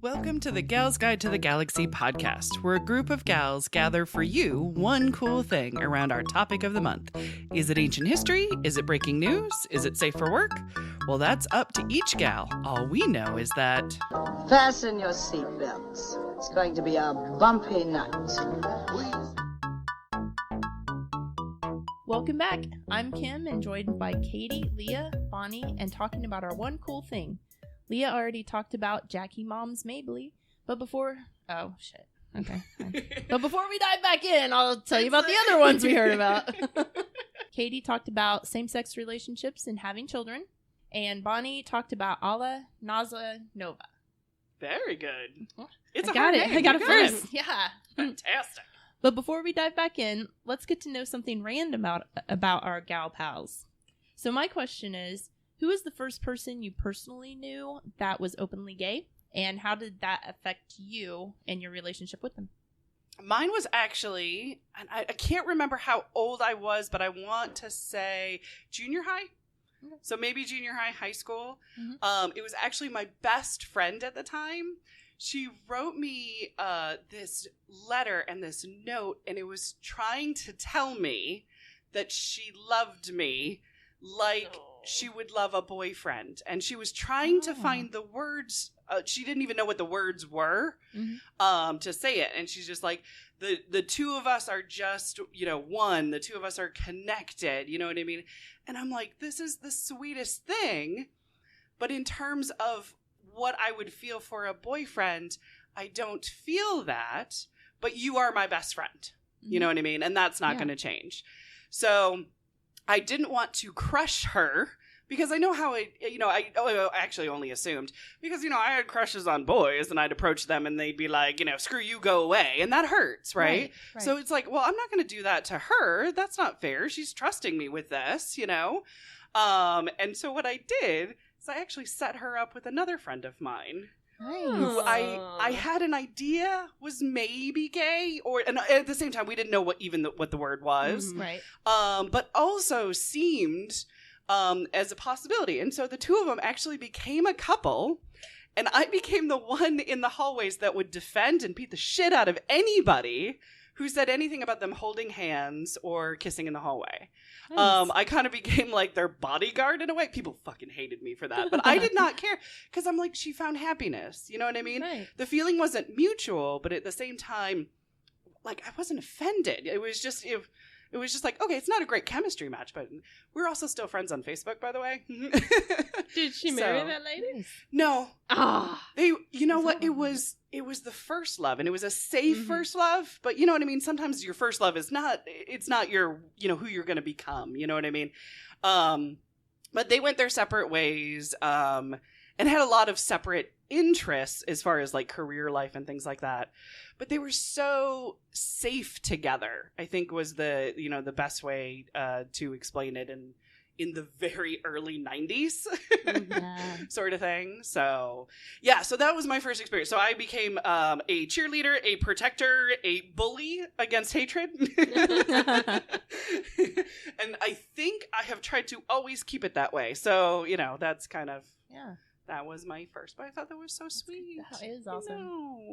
Welcome to the Gals Guide to the Galaxy podcast, where a group of gals gather for you one cool thing around our topic of the month. Is it ancient history? Is it breaking news? Is it safe for work? Well, that's up to each gal. All we know is that... Fasten your seatbelts. It's going to be a bumpy night. Welcome back. I'm Kim and joined by Katie, Leah, Bonnie, and talking about our one cool thing. Leah already talked about Jackie Mom's Mabley, but before... Oh, shit. Okay. But before we dive back in, I'll tell you about the other ones we heard about. Katie talked about same-sex relationships and having children, and Bonnie talked about Allah Naza Nova. Very good. It's I got it first. Yeah. Fantastic. But before we dive back in, let's get to know something random about our gal pals. So my question is, who is the first person you personally knew that was openly gay? And how did that affect you and your relationship with them? Mine was actually, and I can't remember how old I was, but I want to say junior high. Okay. So maybe junior high, high school. Mm-hmm. It was actually my best friend at the time. She wrote me this letter and this note, and it was trying to tell me that she loved me like she would love a boyfriend. And she was trying to find the words. She didn't even know what the words were to say it. And she's just like, the two of us are just, one. The two of us are connected. You know what I mean? And I'm like, this is the sweetest thing. But in terms of what I would feel for a boyfriend, I don't feel that. But you are my best friend. You know what I mean? And that's not going to change. So I didn't want to crush her because I know how I actually only assumed because, I had crushes on boys and I'd approach them and they'd be like, screw you, go away. And that hurts, right? So it's like, well, I'm not going to do that to her. That's not fair. She's trusting me with this, And so what I did is I actually set her up with another friend of mine. Who I had an idea was maybe gay, and at the same time we didn't know what the word was, right? But also seemed as a possibility, and so the two of them actually became a couple, and I became the one in the hallways that would defend and beat the shit out of anybody who said anything about them holding hands or kissing in the hallway. Nice. I kind of became like their bodyguard in a way. People fucking hated me for that, but I did not care because I'm like, she found happiness. You know what I mean? Right. The feeling wasn't mutual, but at the same time, like I wasn't offended. It was just like, okay, it's not a great chemistry match, but we're also still friends on Facebook, by the way. Did she marry that lady? No. You know what? Awesome. It was the first love, and it was a safe first love. But you know what I mean? Sometimes your first love is not your, who you're going to become. You know what I mean? But they went their separate ways, and had a lot of separate interests as far as like career life and things like that. But they were so safe together, I think was the best way to explain it in the very early 90s sort of thing. So, yeah, so that was my first experience. So I became a cheerleader, a protector, a bully against hatred. And I think I have tried to always keep it that way. So, that's kind of... Yeah. That was my first, but I thought that was so sweet. That is awesome.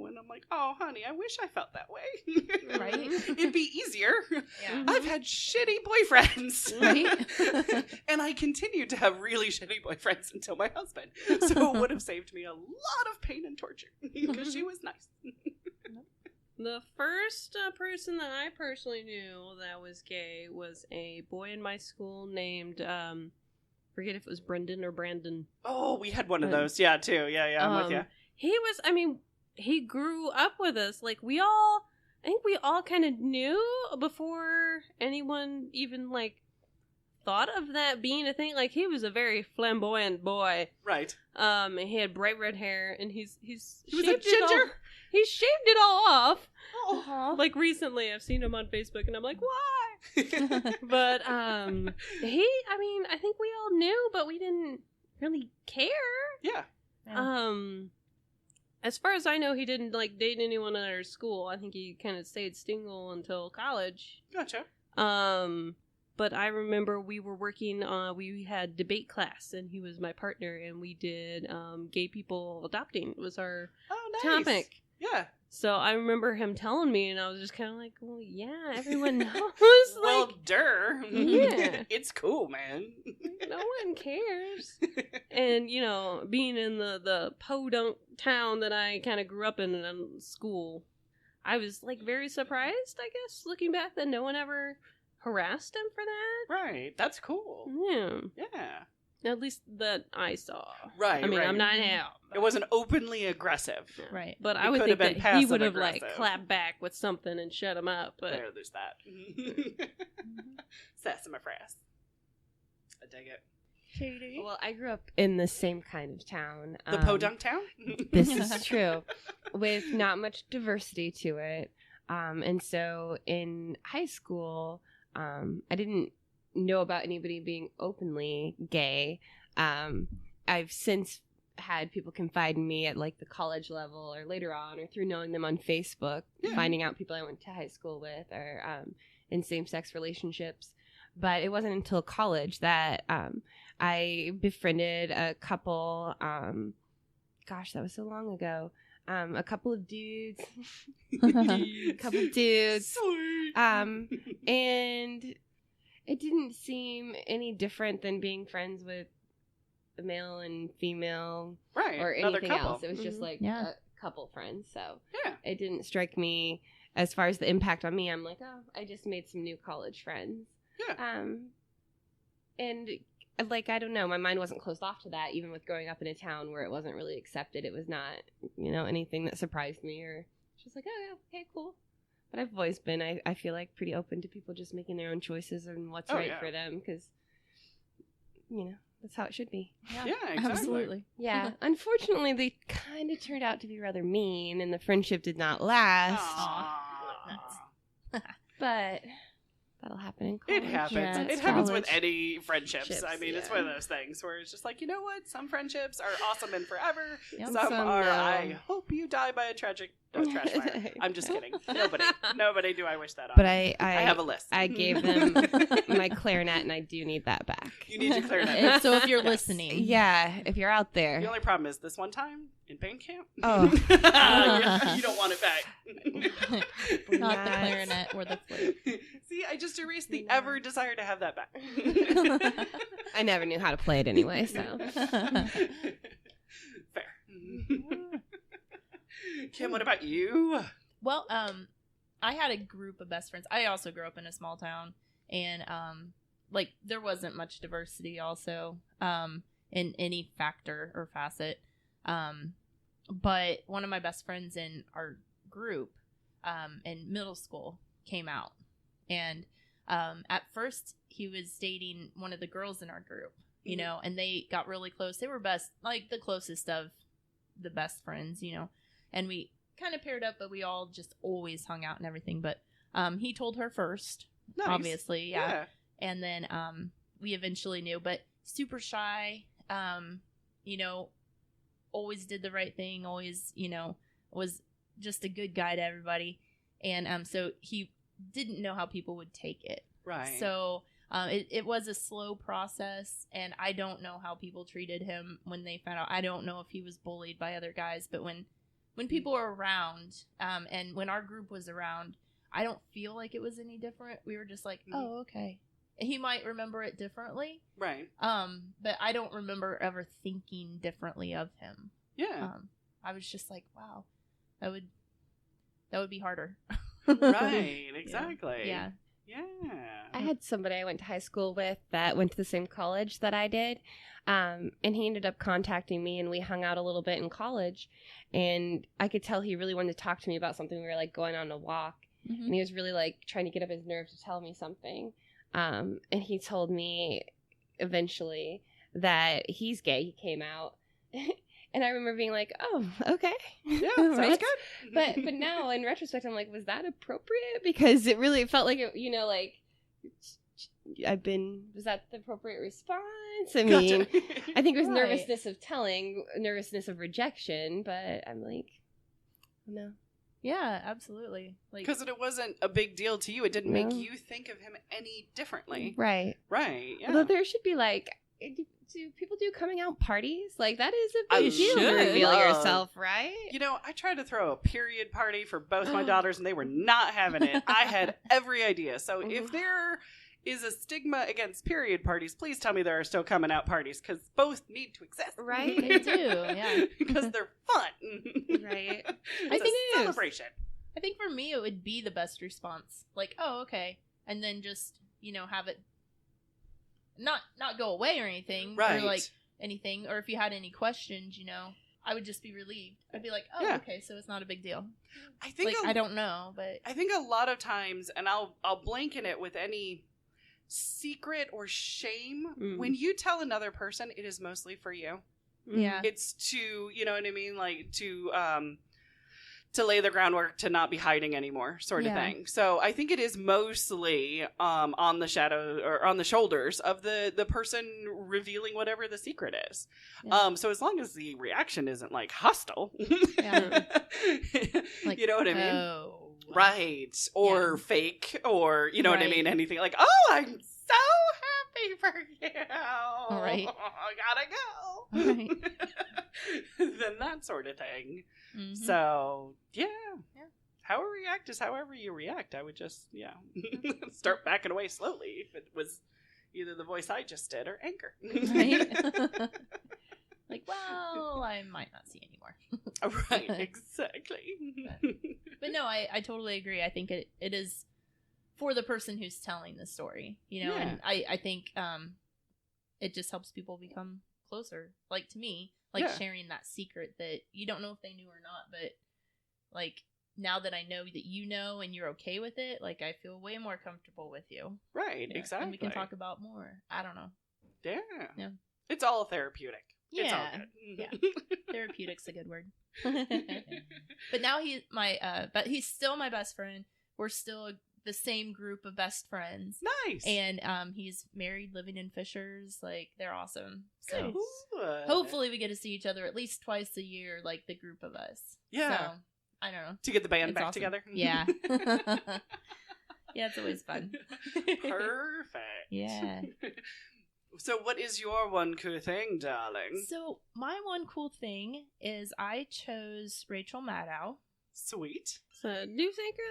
And I'm like, oh, honey, I wish I felt that way. Right? It'd be easier. Yeah. I've had shitty boyfriends. Right? And I continued to have really shitty boyfriends until my husband. So it would have saved me a lot of pain and torture because she was nice. The first person that I personally knew that was gay was a boy in my school named... forget if it was Brendan or Brandon. Oh, we had one of those. Yeah, too. Yeah, I'm with you. He grew up with us. Like, I think we all kind of knew before anyone even, like, thought of that being a thing. Like, he was a very flamboyant boy. Right. He had bright red hair, and he was a ginger? He shaved it all off. Oh. Like, recently, I've seen him on Facebook, and I'm like, why? But, I think we all knew, but we didn't really care. Yeah. As far as I know, he didn't, like, date anyone at our school. I think he kind of stayed single until college. Gotcha. But I remember we were working we had debate class, and he was my partner, and we did gay people adopting. It was our nice. topic. Yeah. So I remember him telling me, and I was just kind of like, well, yeah, everyone knows. Well, Yeah. It's cool, man. No one cares. And, you know, being in the podunk town that I kind of grew up in school, I was, like, very surprised, I guess, looking back, that no one ever harassed him for that. Right. That's cool. Yeah. Yeah. At least that I saw. Right. I mean, right. I'm not him. It wasn't openly aggressive. Yeah. Right. But It I would could think have been that he would have, like, passive-aggressive. clapped back with something and shut him up. But There's that. Sass my frass. I dig it. Katie. Well, I grew up in the same kind of town. The Podunk Town? This is true, with not much diversity to it. And so in high school, I didn't know about anybody being openly gay. I've since had people confide in me at like the college level or later on, or through knowing them on Facebook, finding out people I went to high school with or in same-sex relationships. But it wasn't until college that I befriended a couple, gosh, that was so long ago, a couple of dudes, Sweet. and it didn't seem any different than being friends with a male and female Right. or Another anything couple. else. It was just like Yeah. a couple friends. So Yeah. it didn't strike me as far as the impact on me. I'm like, oh, I just made some new college friends. Yeah. And like, I don't know, my mind wasn't closed off to that, even with growing up in a town where it wasn't really accepted. It was not, you know, anything that surprised me or just like, oh, yeah, okay, cool. But I've always been, I feel like, pretty open to people just making their own choices and what's Oh, right yeah. for them, because, you know, that's how it should be. Yeah, exactly. Absolutely. Yeah. Unfortunately, they kind of turned out to be rather mean, and the friendship did not last. Aw. But that'll happen in college. It happens. Yeah, it it's happens with college. any friendships. I mean, it's Yeah. one of those things where it's just like, you know what? Some friendships are awesome and forever. Yep. Some Some are, no. I hope you die by a trash fire. I'm just kidding. Nobody do I wish that on. But I have a list. I gave them my clarinet, and I do need that back. You need your clarinet. So if you're Yes. listening, Yeah, if you're out there. The only problem is this one time in band camp. Oh. You don't want it back. not the Yes. clarinet or the flute. See, I just erased the ever desire to have that back. I never knew how to play it anyway, so. Fair. Kim, what about you? Well, I had a group of best friends. I also grew up in a small town, and like there wasn't much diversity also in any factor or facet. But one of my best friends in our group in middle school came out, and at first he was dating one of the girls in our group, you know, and they got really close. They were best, like the closest of the best friends, you know, and we kind of paired up, but we all just always hung out and everything. But he told her first, Nice. obviously, yeah. And then we eventually knew, but super shy, you know, always did the right thing, always, you know, was just a good guy to everybody. And so he didn't know how people would take it. Right. So it was a slow process, and I don't know how people treated him when they found out. I don't know if he was bullied by other guys, but when people were around, and when our group was around, I don't feel like it was any different. We were just like, oh, okay. He might remember it differently. Right. But I don't remember ever thinking differently of him. Yeah. I was just like, wow, that would be harder. Right. Exactly. Yeah. Yeah. I had somebody I went to high school with that went to the same college that I did. And he ended up contacting me, and we hung out a little bit in college. And I could tell he really wanted to talk to me about something. We were like going on a walk, Mhm. and he was really like trying to get up his nerve to tell me something. And he told me eventually that he's gay. He came out. And I remember being like, oh, okay. Yeah. Sounds Right? good. But now in retrospect, I'm like, was that appropriate? Because it really felt like, you know, like, was that the appropriate response? I mean, Gotcha. I think it was Right. nervousness of rejection, but I'm like, no. Yeah, absolutely. Like, Because it wasn't a big deal to you. It didn't make No. you think of him any differently. Right. Right. Yeah. Although there should be like, do people do coming out parties? Like, that is a I big deal to should. reveal yourself, right? You know, I tried to throw a period party for both my daughters, and they were not having it. I had every idea. So if there is a stigma against period parties, please tell me there are still coming out parties, because both need to exist. Right? They do, yeah. Because they're fun. Right. I think a celebration. I think for me, it would be the best response. Like, oh, okay. And then just, have it not go away or anything. Right. Or, like, anything. Or if you had any questions, I would just be relieved. I'd be like, oh, Yeah. okay, so it's not a big deal. I think I don't know, but... I think a lot of times, and I'll blanket it with any secret or shame, when you tell another person, it is mostly for you. Yeah. It's to, you know what I mean? Like, to lay the groundwork to not be hiding anymore, sort of thing. So I think it is mostly on the shadow or on the shoulders of the person revealing whatever the secret is. Yeah. So as long as the reaction isn't like hostile, Yeah. Like, you know what I mean? Oh. Right. Or fake, or you know what I Right. mean? Anything like, oh, I'm so happy for you. Right. I gotta go. Right. Then that sort of thing. Mhm. So, yeah. Yeah. How I react is however you react. I would just, start backing away slowly if it was either the voice I just did or anger. Right? Like, well, I might not see anymore. Right, exactly. But no, I totally agree. I think it is for the person who's telling the story, and I think it just helps people become closer. Like, to me, like sharing that secret that you don't know if they knew or not, but like, now that I know that you know and you're okay with it, like, I feel way more comfortable with you. Right, exactly. And we can talk about more. I don't know. Yeah. It's all therapeutic. Yeah. It's all good. Yeah. Therapeutic's a good word. But now but he's still my best friend. We're still the same group of best friends. Nice. And he's married, living in Fishers. Like, they're awesome. So Good. hopefully we get to see each other at least twice a year, like the group of us. Yeah. So, I don't know. To get the band It's back awesome. together. Yeah. Yeah, it's always fun. Perfect. Yeah. So what is your one cool thing, darling? So my one cool thing is I chose Rachel Maddow. Sweet. So, news anchor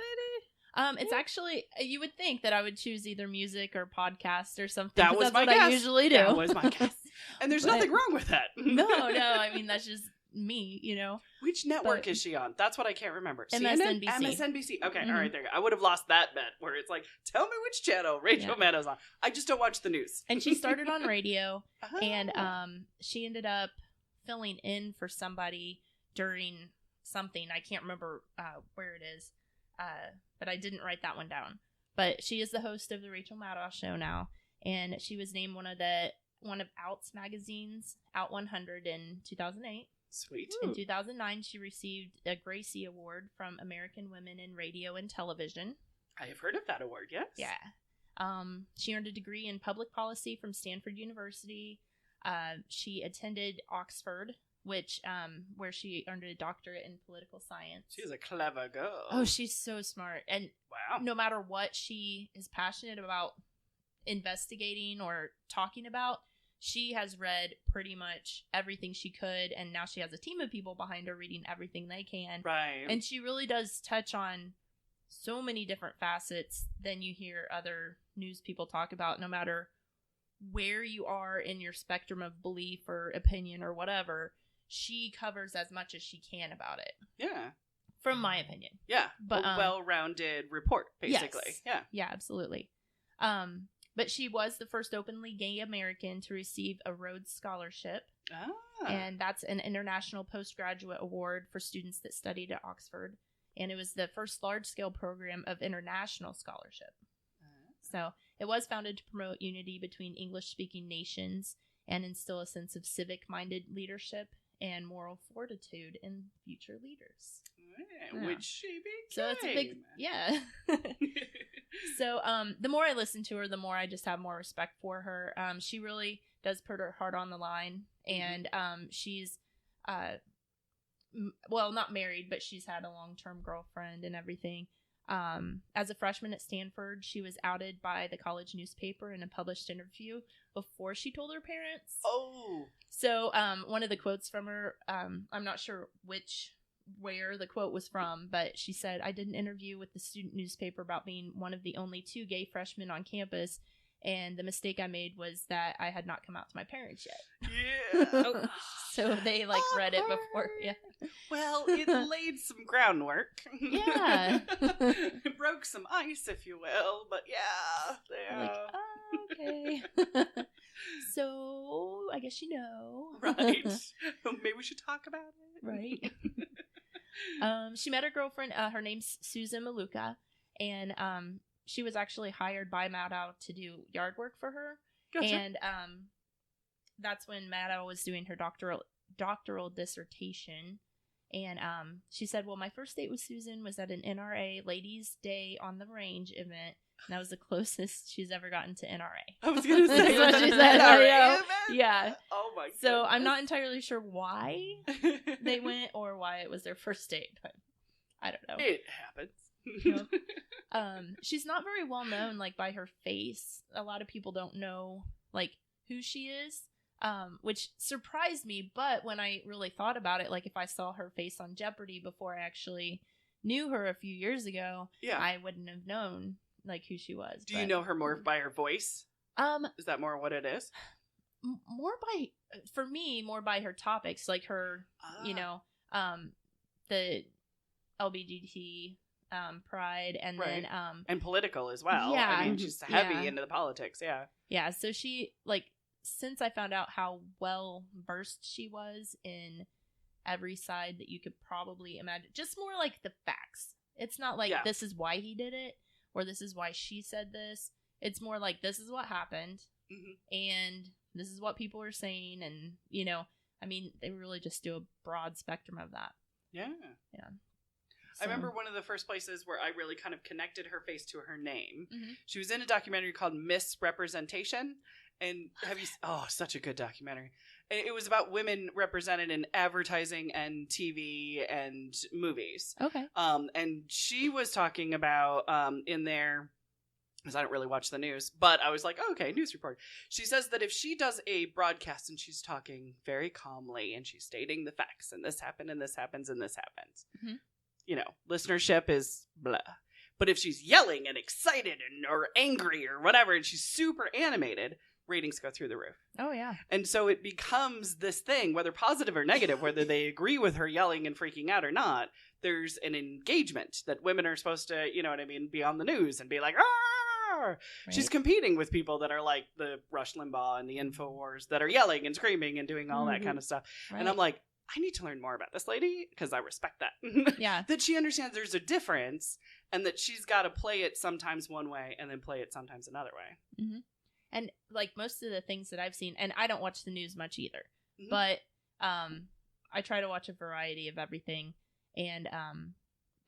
lady? It's actually, you would think that I would choose either music or podcast or something. That 'cause was that's my what guess. I usually do. That was my guess. And there's But- nothing wrong with that. No, I mean, that's just me, Which network But- is she on? That's what I can't remember. MSNBC. CNN? MSNBC. Okay, Mhm. all right, there you go. I would have lost that bet where it's like, tell me which channel Rachel Maddow's on. I just don't watch the news. And she started on radio, and Ah. she ended up filling in for somebody during something. I can't remember where it is, but I didn't write that one down. But she is the host of the Rachel Maddow Show now, and she was named one of Out's magazine's Out 100 in 2008. Sweet. In 2009, she received a Gracie Award from American Women in Radio and Television. I have heard of that award, yes. Yeah. She earned a degree in public policy from Stanford University. She attended Oxford, where she earned a doctorate in political science. She's a clever girl. Oh, she's so smart. And wow. no matter what she is passionate about investigating or talking about, she has read pretty much everything she could, and now she has a team of people behind her reading everything they can. Right. And she really does touch on so many different facets than you hear other news people talk about, no matter where you are in your spectrum of belief or opinion or whatever. She covers as much as she can about it. Yeah. From my opinion. Yeah. But, a well-rounded report, basically. Yes. Yeah. Yeah, absolutely. But she was the first openly gay American to receive a Rhodes Scholarship. Ah. And that's an international postgraduate award for students that studied at Oxford. And it was the first large-scale program of international scholarship. So it was founded to promote unity between English-speaking nations and instill a sense of civic-minded leadership and moral fortitude in future leaders. Yeah, which she became. So it's a big, yeah. So the more I listen to her, the more I just have more respect for her. She really does put her heart on the line, and she's, well, not married, but she's had a long-term girlfriend and everything. As a freshman at Stanford, she was outed by the college newspaper in a published interview before she told her parents. Oh. So one of the quotes from her, I'm not sure where the quote was from, but she said, "I did an interview with the student newspaper about being one of the only 2 gay freshmen on campus, and the mistake I made was that I had not come out to my parents yet." Yeah. So they read it before. Yeah. Well, it laid some groundwork. Yeah. It broke some ice, if you will, but yeah. Okay. So I guess you know. Right. Maybe we should talk about it. Right. She met her girlfriend. Her name's Susan Maluka, and she was actually hired by Maddow to do yard work for her. Gotcha. And that's when Maddow was doing her doctoral dissertation. And she said, "Well, my first date with Susan was at an NRA Ladies' Day on the Range event. And that was the closest she's ever gotten to NRA." I was going to say That's what she an said. NRA I know. event? Yeah. Oh my god. So I'm not entirely sure why they went or why it was their first date, but I don't know. It happens. She's not very well known by her face. A lot of people don't know who she is, which surprised me. But when I really thought about it, if I saw her face on Jeopardy before I actually knew her a few years ago, Yeah. I wouldn't have known who she was. Do you know her more by her voice? Is that more what it is? For me, more by her topics, her, the LGBT pride, and Right. then And political as well. Yeah. I mean, she's heavy Yeah. into the politics, yeah. yeah. So she since I found out how well versed she was in every side that you could probably imagine, just more the facts. It's not this is why he did it or this is why she said this. It's more this is what happened. Mm-hmm. And this is what people are saying, and they really just do a broad spectrum of that. Yeah. Yeah. I remember one of the first places where I really kind of connected her face to her name. Mm-hmm. She was in a documentary called Misrepresentation. And such a good documentary. It was about women represented in advertising and TV and movies. Okay. And she was talking about in there, because I don't really watch the news, but I was like, oh, okay, news report. She says that if she does a broadcast and she's talking very calmly and she's stating the facts, and this happened and this happens and this happens, Mm-hmm. Listenership is blah. But if she's yelling and excited or angry or whatever, and she's super animated, ratings go through the roof. Oh, yeah. And so it becomes this thing, whether positive or negative, whether they agree with her yelling and freaking out or not, there's an engagement that women are supposed to, be on the news and be like, ah! Right. She's competing with people that are like the Rush Limbaugh and the InfoWars that are yelling and screaming and doing all that kind of stuff. Right. And I'm like, I need to learn more about this lady because I respect that. Yeah. That she understands there's a difference and that she's got to play it sometimes one way and then play it sometimes another way. Mm-hmm. And most of the things that I've seen, and I don't watch the news much either, but I try to watch a variety of everything. And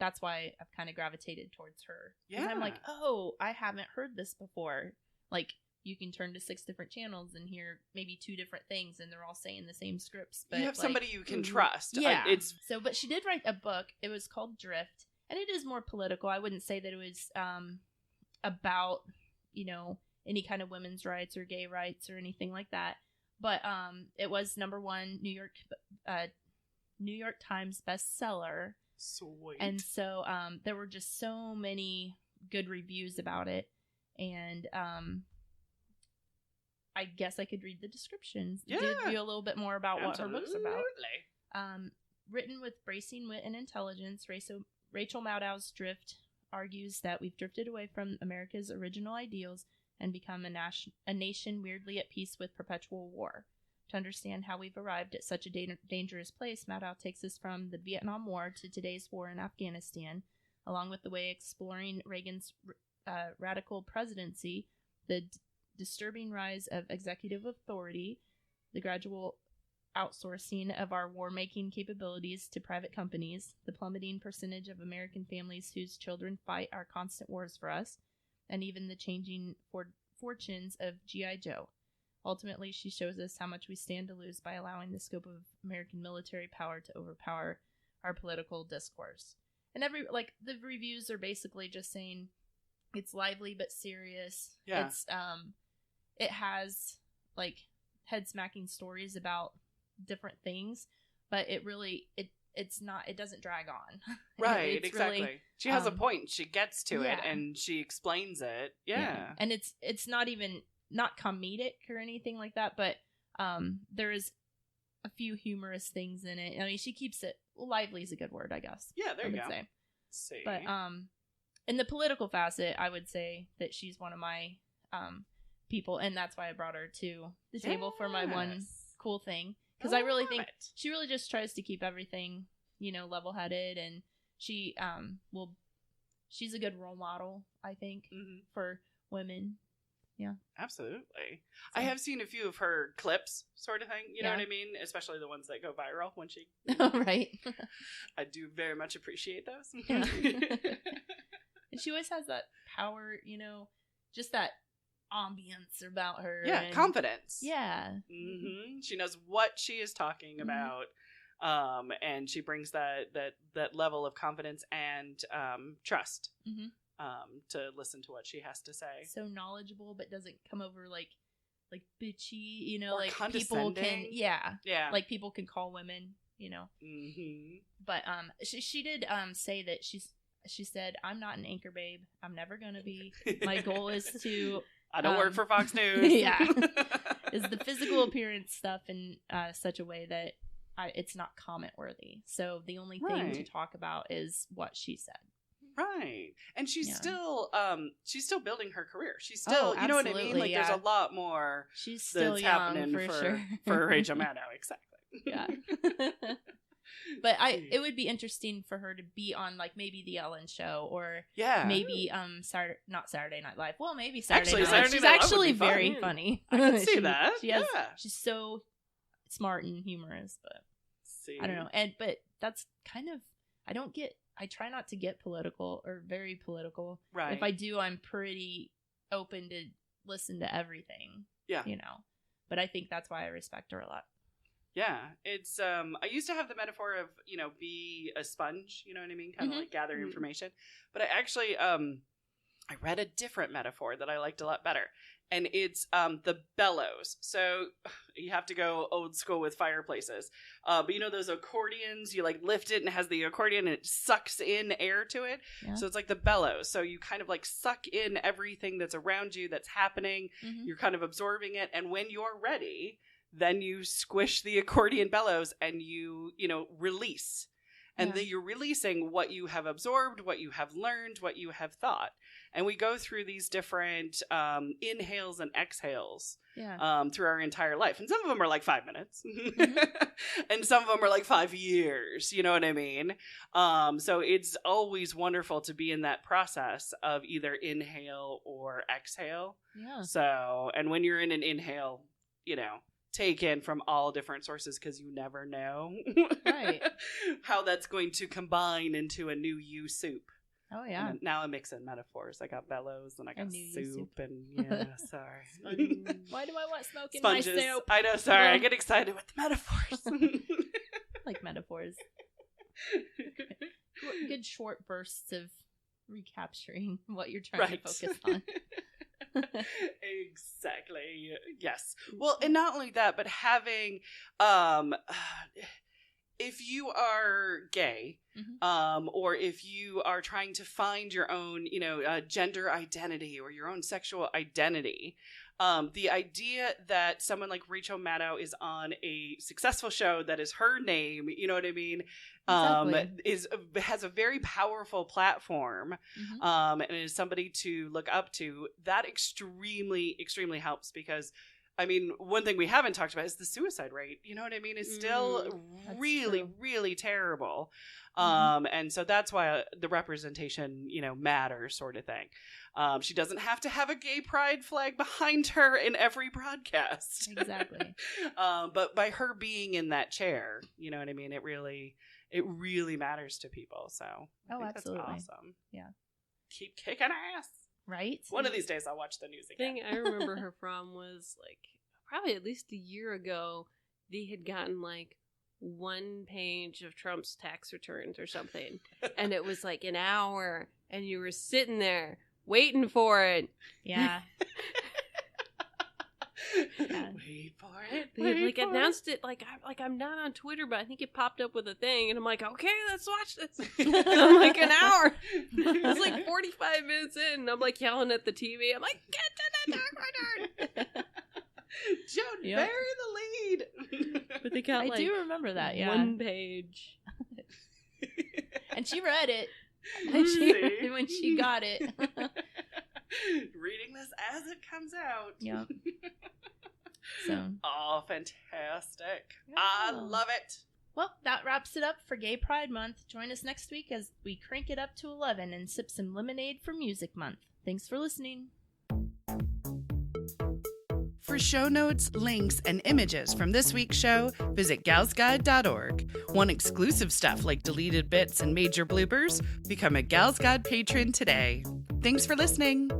that's why I've kind of gravitated towards her. Yeah. I'm like, oh, I haven't heard this before. You can turn to 6 different channels and hear maybe 2 different things, and they're all saying the same scripts. But you have somebody you can trust. Yeah. But she did write a book. It was called Drift, and it is more political. I wouldn't say that it was about, any kind of women's rights or gay rights or anything like that. But it was #1 New York Times bestseller. Sweet. And so there were just so many good reviews about it, and I guess I could read the descriptions. Yeah. Give you a little bit more about what her book's about. Written with bracing wit and intelligence, Rachel Maddow's Drift argues that we've drifted away from America's original ideals and become a nation weirdly at peace with perpetual war. To understand how we've arrived at such a dangerous place, Maddow takes us from the Vietnam War to today's war in Afghanistan, along with the way exploring Reagan's radical presidency, the disturbing rise of executive authority, the gradual outsourcing of our war-making capabilities to private companies, the plummeting percentage of American families whose children fight our constant wars for us, and even the changing fortunes of G.I. Joe. Ultimately, she shows us how much we stand to lose by allowing the scope of American military power to overpower our political discourse. And the reviews are basically just saying it's lively but serious. Yeah. It's it has like head smacking stories about different things, but it doesn't drag on. Right, It's exactly. really, she has a point. She gets to it yeah. and she explains it. Yeah. And it's not comedic or anything like that, but there is a few humorous things in it. I mean, she keeps it lively is a good word, I guess. Yeah, there I you would go. say. Let's see. But in the political facet, I would say that she's one of my people, and that's why I brought her to the table for my one cool thing, because I really think she really just tries to keep everything, level-headed, and she's a good role model, I think, for women. Yeah, absolutely. So. I have seen a few of her clips, sort of thing. You know Yeah. what I mean? Especially the ones that go viral when she. Right. I do very much appreciate those. Yeah. And she always has that power, just that ambience about her. Yeah, and confidence. Yeah. She knows what she is talking about, and she brings that level of confidence and trust to listen to what she has to say. So knowledgeable, but doesn't come over like bitchy, Or like people condescending. can, like people can call women, But she did say that she said, "I'm not an anchor babe. I'm never gonna be. My goal is to." I don't work for Fox News. Yeah, is the physical appearance stuff in such a way that it's not comment worthy. So the only thing to talk about is what she said. Right. And she's still building her career. She's Oh, still, you know what I mean? Like there's a lot more she's still that's young, happening for sure. for Rachel Maddow, exactly. Yeah. But it would be interesting for her to be on like maybe the Ellen Show or maybe not Saturday Night Live. Well, maybe Saturday Night Live. She's actually very funny. I can see that. She's so smart and humorous, but I don't know. But that's kind of I try not to get political or very political. Right. If I do, I'm pretty open to listen to everything. Yeah. But I think that's why I respect her a lot. Yeah, it's I used to have the metaphor of, be a sponge, you know what I mean? Kind of like gather information. But I actually I read a different metaphor that I liked a lot better. And it's the bellows. So you have to go old school with fireplaces. But those accordions, you like lift it and it has the accordion and it sucks in air to it. Yeah. So it's like the bellows. So you kind of like suck in everything that's around you that's happening. You're kind of absorbing it. And when you're ready, then you squish the accordion bellows and you release. And then you're releasing what you have absorbed, what you have learned, what you have thought. And we go through these different inhales and exhales through our entire life. And some of them are like 5 minutes. And some of them are like 5 years. You know what I mean? So it's always wonderful to be in that process of either inhale or exhale. Yeah. So, and when you're in an inhale, take in from all different sources because you never know how that's going to combine into a new you soup. Oh yeah. And now I'm mixing metaphors. I got bellows and I got soup and sorry. Why do I want smoke in Sponges. my soup? I know, sorry. I get excited with the metaphors. Like metaphors. Good short bursts of recapturing what you're trying to focus on. Exactly. Yes. Well, and not only that, but having if you are gay, or if you are trying to find your own, gender identity or your own sexual identity, the idea that someone like Rachel Maddow is on a successful show that is her name, you know what I mean, has a very powerful platform, and is somebody to look up to. That extremely, extremely helps because, I mean, one thing we haven't talked about is the suicide rate. You know what I mean? It's still really, really terrible. And so that's why the representation, matters, sort of thing. She doesn't have to have a gay pride flag behind her in every broadcast. Exactly. But by her being in that chair, you know what I mean? It really matters to people. So I think absolutely. That's awesome. Yeah. Keep kicking ass. Right? One of these days I'll watch the news again. The thing I remember her from was like probably at least a year ago, they had gotten like one page of Trump's tax returns or something. And it was like an hour, and you were sitting there waiting for it. Yeah. Yeah. Wait for it. They had like announced it I'm not on Twitter, but I think it popped up with a thing, and I'm like, okay, let's watch this. I'm like an hour. It was like 45 minutes in, and I'm like yelling at the TV. I'm like, get to the tax return. Joan, Yep. bury the lead. But they got I do remember that, yeah. one page. And she read it See? when she got it. Reading this as it comes out. Yep. So, Oh, fantastic. Yeah. I love it. well, that wraps it up for Gay Pride Month. Join us next week as we crank it up to 11 and sip some lemonade for Music Month. Thanks for listening. For show notes, links, and images from this week's show, visit galsguide.org. Want exclusive stuff like deleted bits and major bloopers? Become a Gals Guide patron today. Thanks for listening.